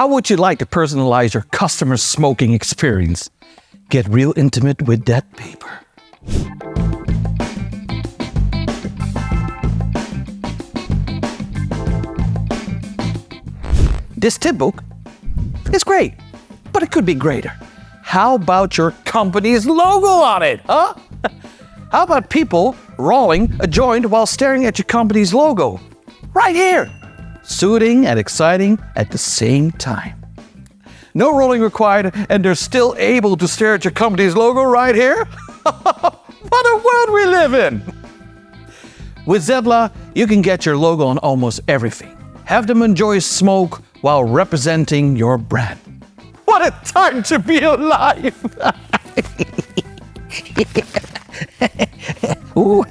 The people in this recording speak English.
How would you like to personalize your customer's smoking experience? Get real intimate with that paper. This tip book is great, but it could be greater. How about your company's logo on it, huh? How about people rolling a joint while staring at your company's logo? Right here. Soothing and exciting at the same time. No rolling required, and they're still able to stare at your company's logo right here? What a world we live in! With Zebla, you can get your logo on almost everything. Have them enjoy smoke while representing your brand. What a time to be alive! Ooh.